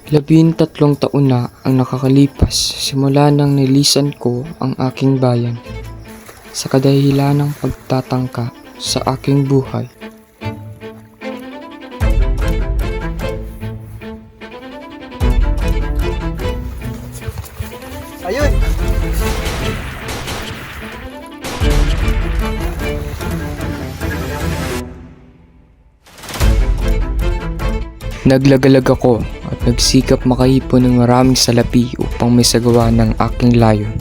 13 taon na ang nakakalipas simula nang nilisan ko ang aking bayan sa kadahilan ng pagtatangka sa aking buhay. Ayun! Naglagalag ako at nagsikap makahipon ng maraming salapi upang may sagawa ng aking layon.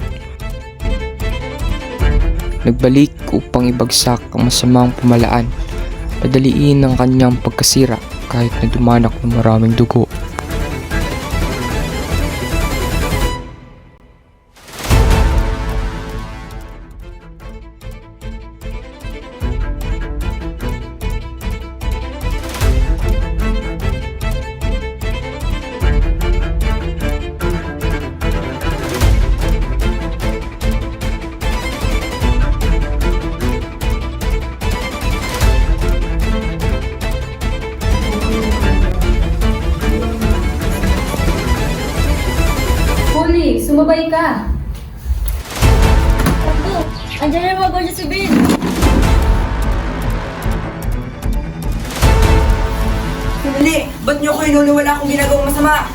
Nagbalik upang ibagsak ang masamang pamalaan, padaliin ang kanyang pagkasira kahit na dumanak ng maraming dugo. Huli, sumabay ka. Ako, andyan na mga Guardia Civil. Sandali! Ba't niyo ko inunuwala kung ginagawang masama?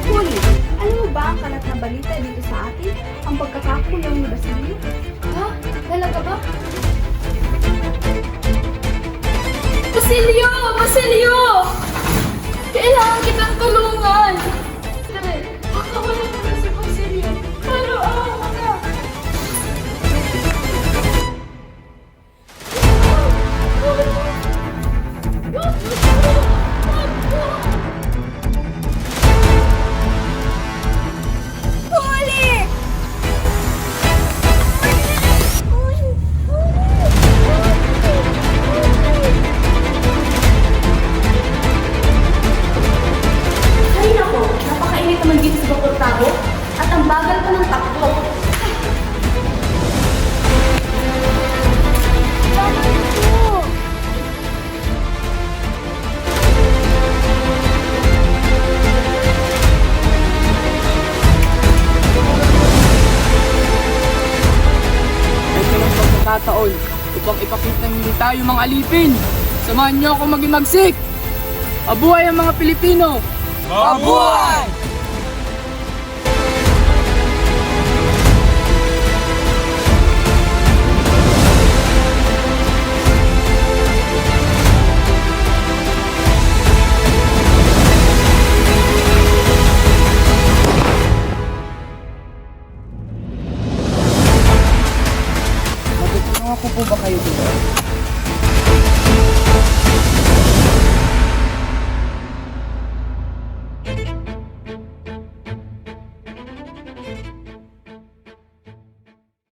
Huli, alam mo ba ang kalat na balita dito sa atin? Ang pagkakakulong ni Basilio? Ha? Talaga ba? Basilio! Basilio! Kailangan kitang tulungan! Dali, pakawalan mo na si Basilio. Pero awa ka! Huli! Ay nako, napakainit naman dito sa Dr. Tabo. At ang bagal pa ng takbo. Bakit po? Ito ang pagkakataon upang ipakita hindi tayo mga alipin. Samahan niyo ako maging magsik. Mabuhay ang mga Pilipino! Mabuhay! Matutulungan ko po ba kayo dito?